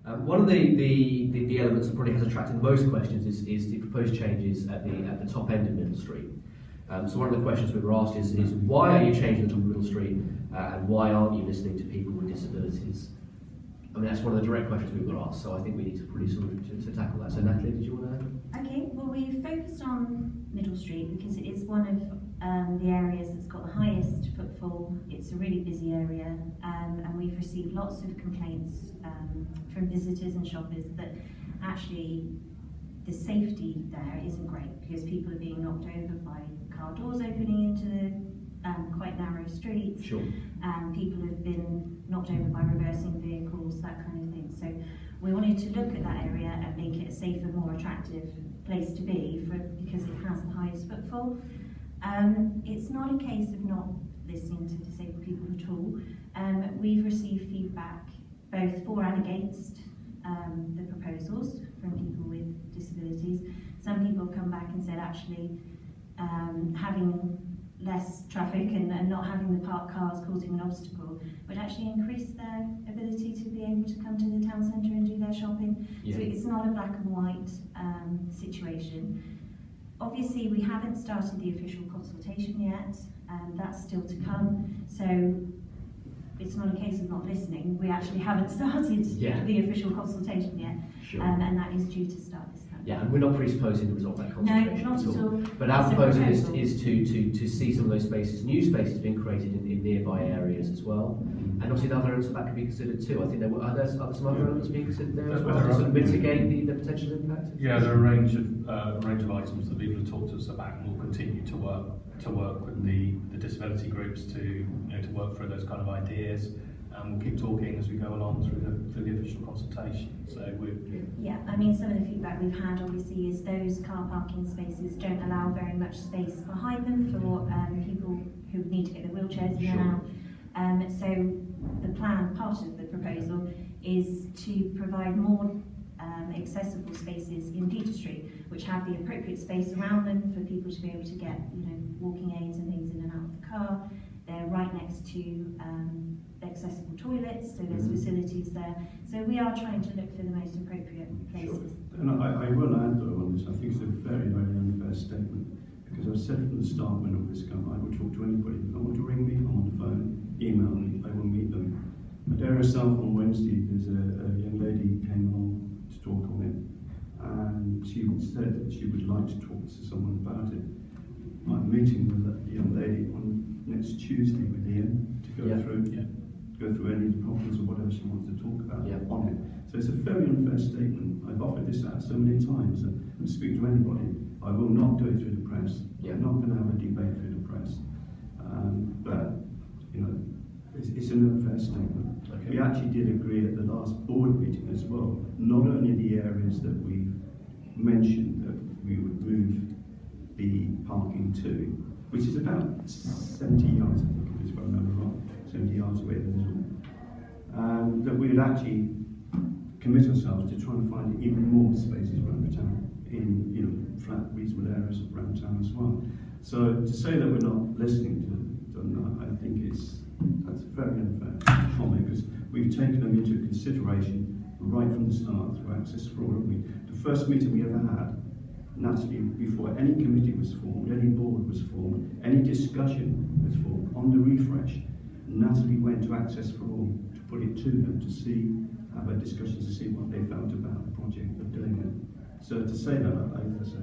One of the elements that probably has attracted the most questions is the proposed changes at the top end of Middle Street. So one of the questions we were asked is why are you changing the top of Middle Street and why aren't you listening to people with disabilities? I mean, that's one of the direct questions we were asked, so I think we need to probably sort of to tackle that. So Natalie, did you want to add? Okay, well, we focused on Middle Street because it is one of the areas that's got the highest footfall. It's a really busy area, and we've received lots of complaints from visitors and shoppers that actually the safety there isn't great because people are being knocked over by car doors opening into quite narrow streets. Sure. People have been knocked over by reversing vehicles, that kind of thing. So we wanted to look at that area and make it a safer, more attractive place to be because it has the highest footfall. It's not a case of not listening to disabled people at all. We've received feedback both for and against the proposals from people with disabilities. Some people have come back and said actually having less traffic and not having the parked cars causing an obstacle would actually increase their ability to be able to come to the town centre and do their shopping. Yeah. So it's not a black and white situation. Obviously we haven't started the official consultation yet, that's still to come, so it's not a case of not listening. We actually haven't started the official consultation yet, Sure. And that is due to start this month. Yeah, and we're not presupposing the result of that consultation. No, not at all. But our It's a proposal proposal. is to see some of those spaces, new spaces being created in nearby areas as well. And obviously the other elements of that could be considered too. I think there are there some other elements being considered there as well to sort of mitigate the potential impact? Yeah, there are a range of items that people have talked to us about, and we'll continue to work with the disability groups to work through those kind of ideas. And we'll keep talking as we go along through the official consultation. So Yeah, I mean, some of the feedback we've had obviously is those car parking spaces don't allow very much space behind them for people who need to get their wheelchairs in and out. So the plan, part of the proposal, is to provide more accessible spaces in Peter Street, which have the appropriate space around them for people to be able to get, walking aids and things in and out of the car. They're right next to accessible toilets, so there's facilities there. So we are trying to look for the most appropriate places. Sure. And I will add though on this, I think it's a very, very unfair statement, because I've said from the start when all this came, I will talk to anybody. If they want to ring me, I'm on the phone, email me, I will meet them. Adair herself on Wednesday, there's a young lady came along to talk on it, and she said that she would like to talk to someone about it. I'm meeting with a young lady on next Tuesday with Ian to go through any of the problems or whatever she wants to talk about on it. So it's a very unfair statement. I've offered this out so many times and speak to anybody. I will not do it through the press. I'm not going to have a debate through the press. But it's an unfair statement. Okay. We actually did agree at the last board meeting as well, not only the areas that we mentioned that we would move the parking to, which is about 70 yards, I think it is, if I remember right, 70 yards away from the zone. That we would actually commit ourselves to trying to find even more spaces around the town, in flat, reasonable areas around town as well. So to say that we're not listening to them, I think that's very unfair comment, because we've taken them into consideration right from the start through Access for All. The first meeting we ever had, Natalie, before any committee was formed, any board was formed, any discussion was formed on the refresh, Natalie went to Access for All to put it to them to have a discussion to see what they felt about the project of doing it. So to say that, I think it's a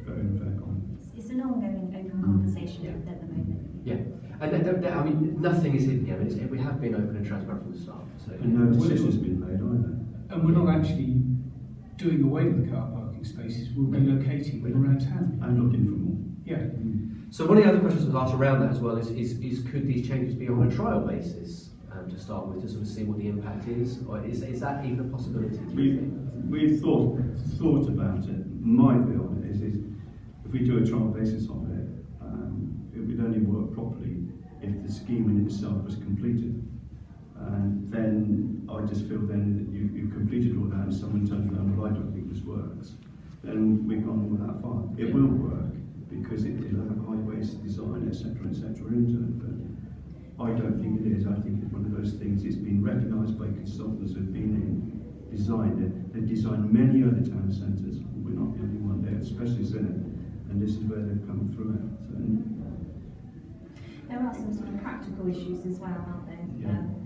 very unfair comment. It's an ongoing open conversation at the moment. Yeah, and I mean, nothing is hidden here. I mean, we have been open and transparent from the start. So and no decision has been made either. And we're not actually doing away with the car parking spaces, we're relocating them around town. And looking for more. Yeah. So one of the other questions that was asked around that as well is could these changes be on a trial basis to start with, to sort of see what the impact is, or is that even a possibility? We've thought about it. My view on it is if we do a trial basis of it, it would only work properly if the scheme in itself was completed. And then I just feel then that you've completed all that and someone turns around, well, I don't think this works. Then we've gone all that far. It will work because it'll have high waste design, etc., into it. But I don't think it is. I think it's one of those things. It's been recognised by consultants who've been in designed it. They've designed many other town centres. We're not the only one. They have specialists in it, and this is where they've come through it. So, There are some sort of practical issues as well, aren't there?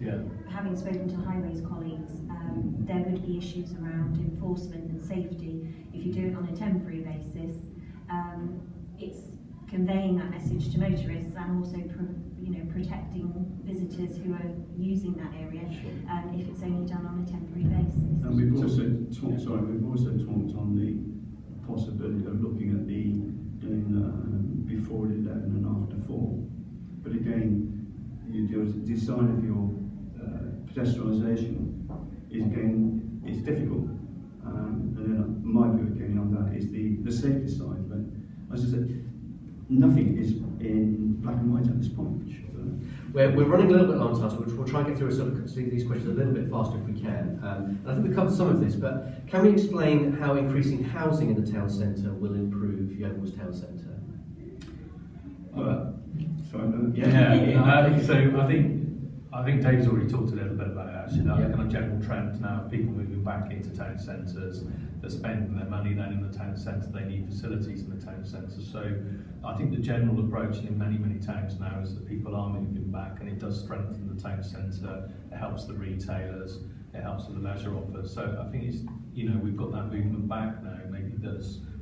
Yeah. Having spoken to highways colleagues, there would be issues around enforcement and safety. If you do it on a temporary basis, it's conveying that message to motorists and also protecting visitors who are using that area, if it's only done on a temporary basis. and we've also talked on the possibility of looking at doing before 11 and after 4. But again, your design of your pedestrianisation is difficult. And then my view again on that is the safety side. But as I said, nothing is in black and white at this point. We're running a little bit long time, so we'll try and get through these questions a little bit faster if we can. And I think we've covered some of this, but can we explain how increasing housing in the town centre will improve Yeovil's town centre? So I think Dave's already talked a little bit about it actually, that kind of general trend now of people moving back into town centres, they're spending their money then in the town centre, they need facilities in the town centre. So I think the general approach in many towns now is that people are moving back, and it does strengthen the town centre, it helps the retailers, it helps with the leisure offers. So I think it's, we've got that movement back now. Maybe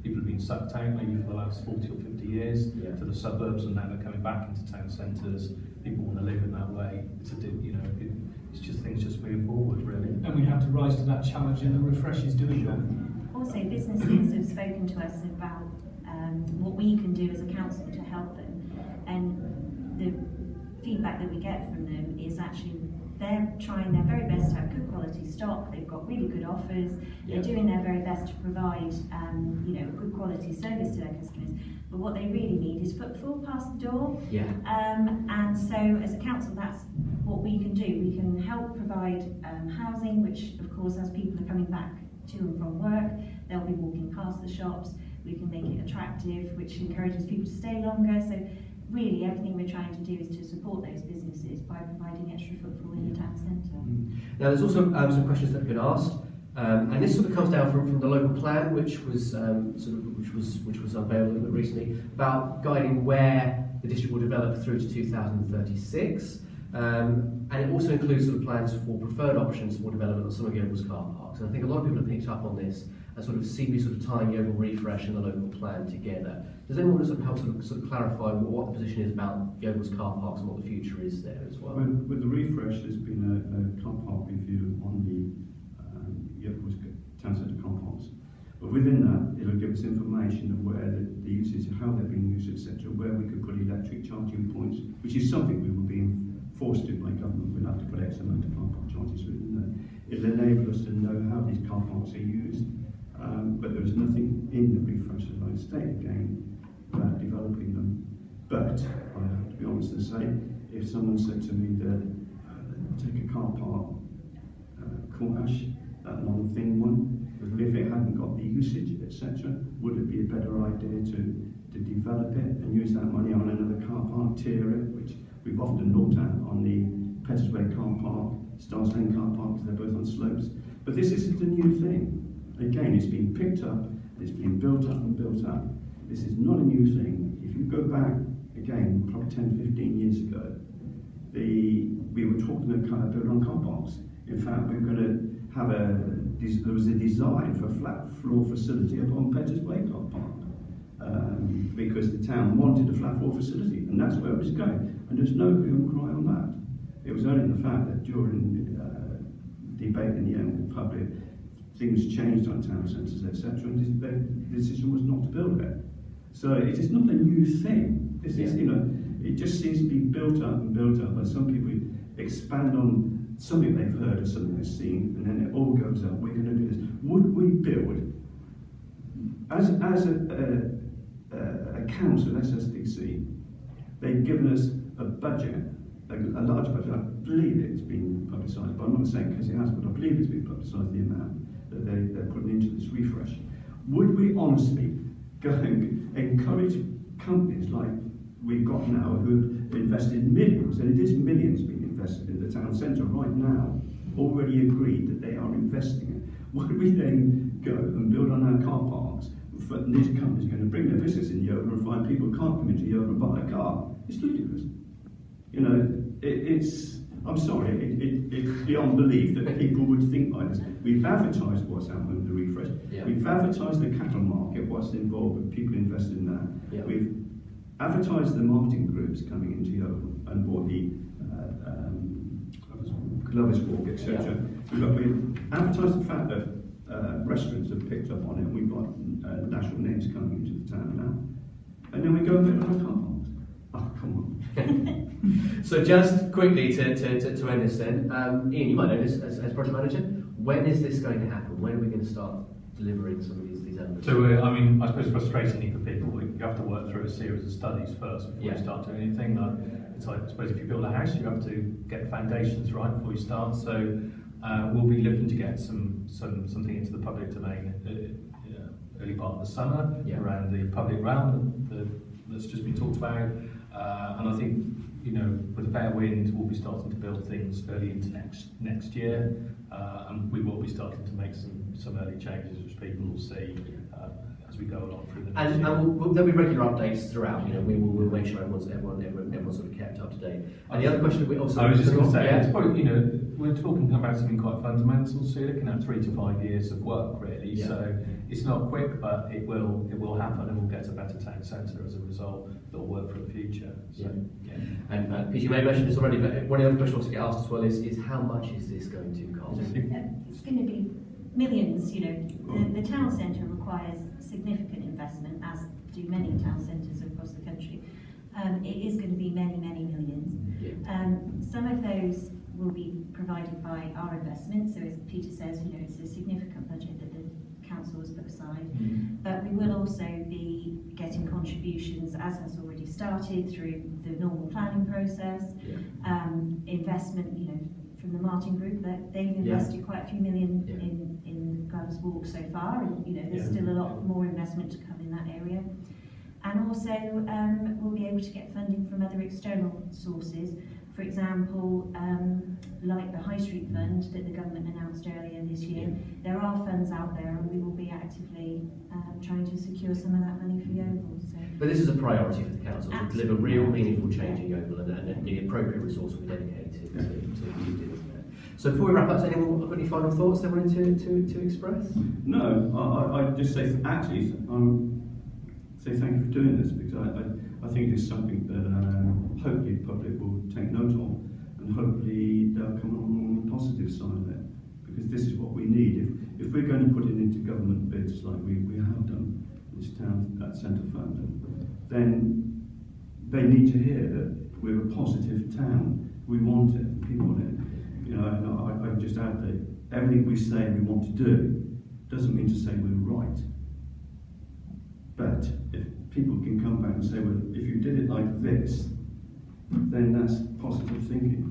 people have been sucked out maybe for the last 40 or 50 years to the suburbs, and now they're coming back into town centres. People want to live in that way. It's just things just move forward really. And we have to rise to that challenge, and the refresh is doing that. Also, businesses have spoken to us about what we can do as a council to help them, and the feedback that we get from them is actually they're trying their very best to have good quality stock. They've got really good offers. They're doing their very best to provide good quality service to their customers. But what they really need is footfall past the door. And so as a council, that's what we can do. We can help provide housing, which of course as people are coming back to and from work, they'll be walking past the shops. We can make it attractive, which encourages people to stay longer. So really everything we're trying to do is to support those businesses by providing extra footfall in the town centre. Now there's also some questions that have been asked, and this sort of comes down from the local plan, which was unveiled a little bit recently, about guiding where the district will develop through to 2036. And it also includes sort of plans for preferred options for development of some of Yeovil's car parks. And I think a lot of people have picked up on this and sort of see me sort of tying Yeovil refresh and the local plan together. Does anyone want to sort of help sort of clarify what the position is about Yeovil's car parks and what the future is there as well? With the refresh, there's been a car park review on the Yeovil's town centre car parks. But within that, it'll give us information of where the uses, how they're being used, etc., where we could put electric charging points, which is something we were being forced to by government. We'll have to put X amount of car park charges within there. It'll enable us to know how these car parks are used, but there is nothing in the refresh, as I state again, about developing them. But I have to be honest and say, if someone said to me that take a car park, Cornash, that long thin one, if it hadn't got the usage, etc., would it be a better idea to develop it and use that money on another car park, tier it, which we've often looked at on the Pettersway car park, Stars Lane car park, because they're both on slopes. But this isn't a new thing. Again, it's been picked up, it's been built up and built up. This is not a new thing. If you go back, again, probably 10, 15 years ago, we were talking about building on car parks. In fact, we were going to have there was a design for a flat floor facility up on Pettersway car park. Because the town wanted a flat floor facility, and that's where it was going. And there's no real cry on that. It was only the fact that during debate in the end public, things changed on town centres, etc., and the decision was not to build it. So it is not a new thing. This is, it just seems to be built up and built up, and some people expand on something they've heard or something they've seen, and then it all goes up. We're going to do this. Would we build as a council, SSDC? They've given us a budget, a large budget. I believe it's been publicised, but I'm not saying because it has, but I believe it's been publicised, the amount that they're putting into this refresh. Would we honestly go and encourage companies like we've got now who've invested millions, and it is millions being invested in the town centre right now, already agreed that they are investing it. Would we then go and build on our car parks? And this company's going to bring their business in Yeovil and find people can't come into Yeovil and buy a car. It's ludicrous. You know, it's. I'm sorry, it's beyond belief that people would think like this. We've advertised what's happened with the refresh. Yeah. We've advertised the cattle market, what's involved with people invested in that. Yeah. We've advertised the marketing groups coming into Yeovil and bought the Lovers Walk, etc. We've advertised the fact that restaurants have picked up on it. We've got national names coming into the town now. And then we go and put it on our car parks. Oh, come on. So just quickly to end this then, Ian, you might know this as project manager. When is this going to happen? When are we going to start delivering some of these elements? So, I mean, I suppose frustratingly for people, you have to work through a series of studies first before you start doing anything. It's like, I suppose if you build a house, you have to get foundations right before you start. So we'll be looking to get something into the public domain early part of the summer around the public realm that's just been talked about. And I think, you know, with a fair wind, we'll be starting to build things early into next year, and we will be starting to make some early changes, which people will see as we go along through the next year. And there'll be regular updates throughout. You know, we'll make sure everyone's sort of kept up to date. And the other question we also I was just going to say, it's probably, you know, we're talking about something quite fundamental, so you're looking at 3 to 5 years of work really. Yeah. So it's not quick, but it will happen, and we'll get a better town centre as a result that'll work for the future. So, And Peter, you may have mentioned this already, but one of the other questions to get asked as well is how much is this going to cost? It's going to be millions. You know, the town centre requires significant investment, as do many town centres across the country. It is going to be many millions. Some of those will be provided by our investment. So as Peter says, you know, it's a significant budget that the council has put aside. But we will also be getting contributions, as has already started, through the normal planning process. Investment, you know, from the Martin Group, that they've invested quite a few million in Glover's Walk so far, and you know, there's still a lot more investment to come in that area. And also, we'll be able to get funding from other external sources. For example, like the High Street Fund that the government announced earlier this year. There are funds out there, and we will be actively trying to secure some of that money for Yeovil. So. But this is a priority for the council to deliver real meaningful change in Yeovil, and the appropriate resource will be dedicated to doing that. So before we wrap up, has anyone got any final thoughts they wanted to express? No, I just say actually say thank you for doing this, because I think it's something that hopefully the public will take note of, and hopefully they'll come on the positive side of it, because this is what we need. If we're going to put it into government bids like we have done, this town centre fund, then they need to hear that we're a positive town. We want it, people want it. You know, and I just add that everything we say we want to do doesn't mean to say we're right. But if people can come back and say, well, if you did it like this, then that's positive thinking.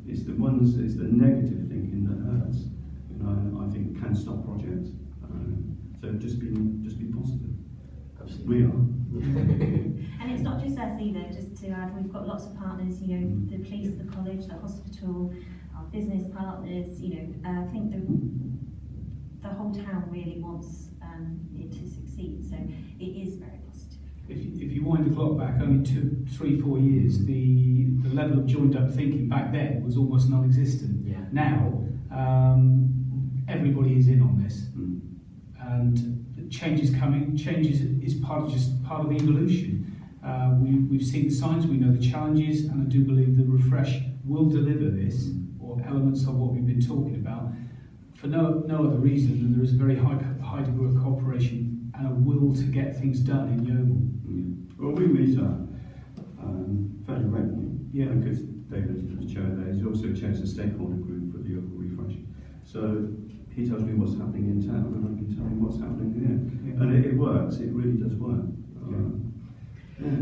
It's the negative thinking that hurts. You know, and I think can stop projects. So just be positive. Absolutely. We are. And it's not just us either, just to add, we've got lots of partners, you know, the police, the college, the hospital, our business partners, you know, I think the whole town really wants it to succeed, so it is very positive. If you wind the clock back only 2, 3, 4 years, the level of joined up thinking back then was almost non-existent. Now, everybody is in on this. And change is coming. Change is part of the evolution. We've seen the signs, we know the challenges, and I do believe the refresh will deliver this, or elements of what we've been talking about, for no other reason than there is a very high degree of cooperation and a will to get things done in Yeovil. Well, we meet fairly regularly, because David is chair there. He also chairs the stakeholder group for the Yeovil refresh. So he tells me what's happening in town, and I can tell him what's happening here. And it works, it really does work.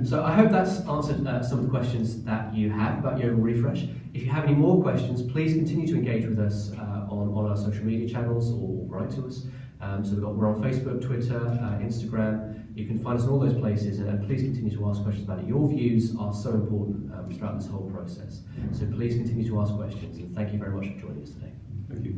So I hope that's answered some of the questions that you have about Yeovil Refresh. If you have any more questions, please continue to engage with us on our social media channels, or write to us. So we're on Facebook, Twitter, Instagram. You can find us in all those places, and please continue to ask questions about it. Your views are so important throughout this whole process. So please continue to ask questions, and thank you very much for joining us today. Thank you.